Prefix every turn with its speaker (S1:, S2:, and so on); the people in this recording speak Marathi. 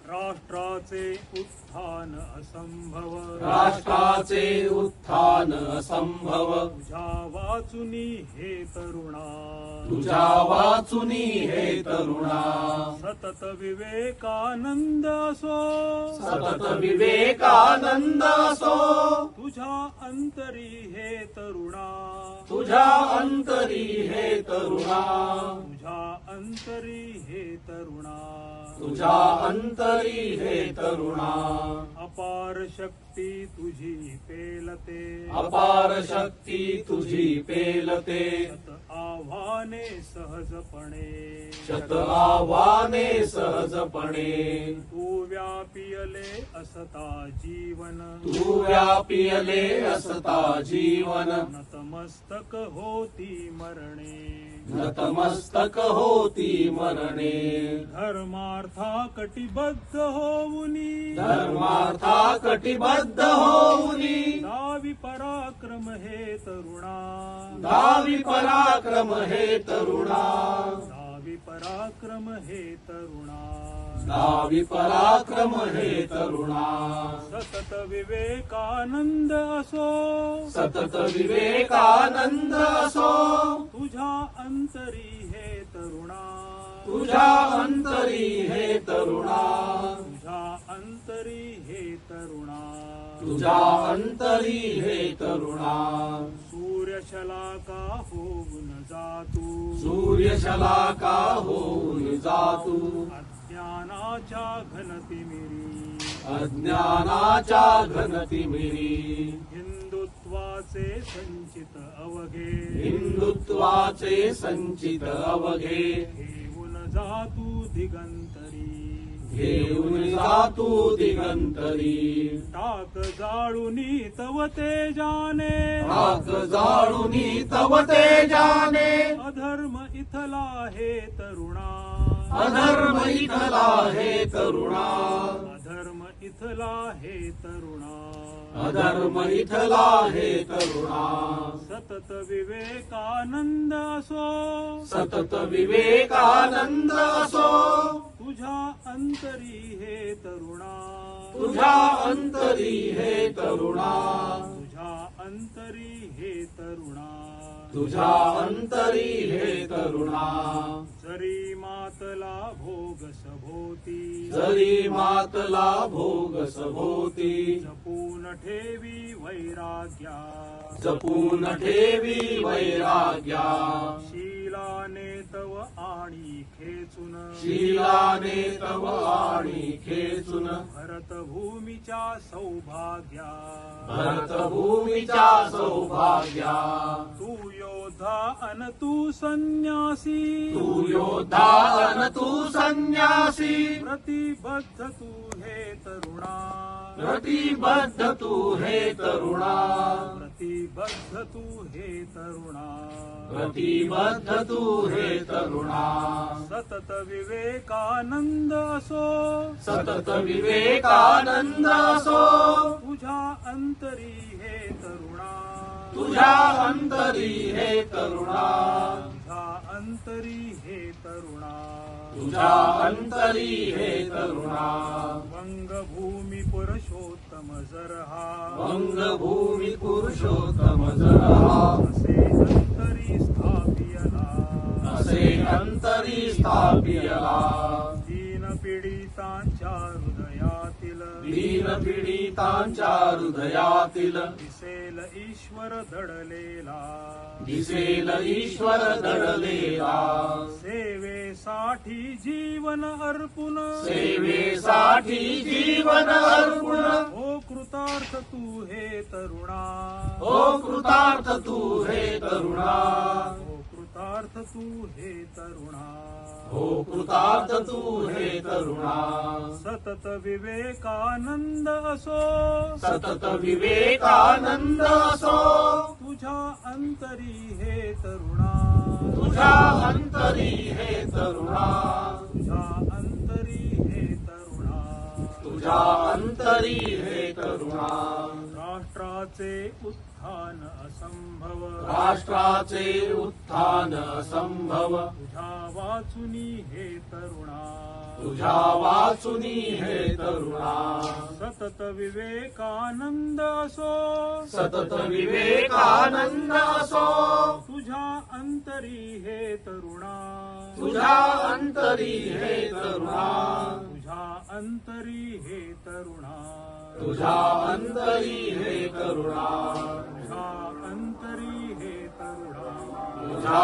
S1: राष्ट्राचे उत्थान असंभव,
S2: राष्ट्राचे उत्थान असंभव,
S1: तुझ्या वाचुनी हे तरुणा,
S2: तुझ्या वाचुनी हे तरुणा,
S1: सतत विवेकानंद असो,
S2: सतत विवेकानंद असो,
S1: तुझ्या अंतरी हे तरुणा,
S2: तुझ्या अंतरी हे तरुणा,
S1: तुझ्या अंतरी हे तरुणा,
S2: तुझ्या अंतरी हे तरुणा,
S1: अपार शक्ती तुझी पेलते,
S2: अपार शक्ती तुझी पेलते,
S1: शत आव्हाने सहजपणे,
S2: शत आव्हाने सहजपणे,
S1: तू व्यापियले असता जीवन,
S2: तू व्यापियले असता जीवन,
S1: नतमस्तक होती मरणे,
S2: नतमस्तक होती मरणे,
S1: धर्मार्था कटिबद्ध होऊनी,
S2: धर्मार्था कटिबद्ध होऊनी,
S1: दावी पराक्रम हे तरुणा,
S2: दावी पराक्रम हे तरुणा,
S1: दावी पराक्रम हे तरुणा,
S2: दावी पराक्रम हे तरुणा,
S1: सतत विवेकानंद असो,
S2: सतत विवेकानंद असो,
S1: तुझ्या अंतरी हे तरुणा,
S2: तुझ्या अंतरी हे तरुणा,
S1: तुझ्या अंतरी हे तरुणा,
S2: तुझ्या अंतरी हे तरुणा,
S1: सूर्यशलाका होऊन जातू,
S2: सूर्यशलाका होऊन जातू,
S1: अज्ञानाच्या घनतिमिरी,
S2: अज्ञानाच्या घनतिमिरी,
S1: हिंदुत्वाचे संचित अवघे,
S2: हिंदुत्वाचे संचित अवघे,
S1: घेऊन जातू दिगंतरी,
S2: घेऊन जातू दिगंतरी,
S1: टाक जाळुनी तव तेजाने,
S2: राख जाळुनी तव तेजाने,
S1: अधर्म इथला हे तरुणा,
S2: अधर्म इथला हे तरुणा,
S1: अधर्म इथला हे तरुणा,
S2: अधर्म इथला हे तरुणा,
S1: सतत विवेकानंद असो,
S2: सतत विवेकानंद असो,
S1: तुझ्या अंतरी हे तरुणा,
S2: तुझ्या अंतरी हे तरुणा,
S1: तुझ्या अंतरी हे तरुणा,
S2: तुझ्या अंतरी हे तरुणा,
S1: जरी मातला भोग सभोती,
S2: जरी मातला भोग सभोवती,
S1: जपून ठेवी वैराग्या,
S2: जपून ठेवी वैराग्या,
S1: शीलाने तव आणि खेचून,
S2: शीलाने तव आणि खेचून,
S1: भरतभूमीच्या सौभाग्या,
S2: भरतभूमीच्या सौभाग्या,
S1: तू योद्धा अन तू संन्यासी,
S2: तू योद्धा अन तू संन्यासी,
S1: प्रतिबद्ध तू हे तरुणा,
S2: प्रतिबद्ध तू हे तरुणा,
S1: प्रतिबद्ध तू हे तरुणा,
S2: प्रतिबद्ध तू हे तरुणा,
S1: सतत विवेकानंद असो,
S2: सतत विवेकानंद असो,
S1: तुझ्या अंतरी हे तरुणा,
S2: तुझ्या अंतरी हे तरुणा,
S1: तुझ्या अंतरी हे तरुणा,
S2: तुझ्या अंतरी हे तरुणा,
S1: वंगभूमी पुरुषोत्तम जरहा,
S2: वंगभूमी पुरुषोत्तम जरा,
S1: असे अंतरी स्थापियला,
S2: असे अंतरी स्थापियला,
S1: दीन पीडितांच्या हृदयातील,
S2: दीन पीडितांच्या हृदयातील,
S1: दिसेल ईश्वर दडलेला,
S2: दिसेल ईश्वर दडलेला,
S1: सेवेसाठी जीवन अर्पुन,
S2: सेवेसाठी जीवन अर्पुण,
S1: हो कृतार्थ तू हे तरुणा,
S2: हो कृतार्थ तू हे तरुणा,
S1: हो कृतार्थ तू हे तरुणा,
S2: हो कृतार्थ तू हे तरुणा,
S1: सतत विवेकानंद असो,
S2: सतत विवेकानंद असो,
S1: तुझ्या अंतरी हे तरुणा,
S2: तुझ्या अंतरी हे तरुणा,
S1: तुझ्या अंतरी हे तरुणा,
S2: तुझ्या अंतरी हे तरुणा,
S1: राष्ट्राचे उत्थान असंभव,
S2: राष्ट्राचे उत्थान असंभव,
S1: तुझ्या वाचुनी हे तरुणा,
S2: तुझ्या वाचुनी हे तरुणा
S1: सतत विवेकानंद असो
S2: सतत विवेकानंद असो
S1: तुझ्या अंतरी हे तरुणा
S2: तुझ्या अंतरी हे तरुणा
S1: तुझ्या अंतरी हे तरुणा
S2: तुझ्या अंतरी हे करुणा
S1: तुझ्या अंतरी हे तरुणा
S2: तुझ्या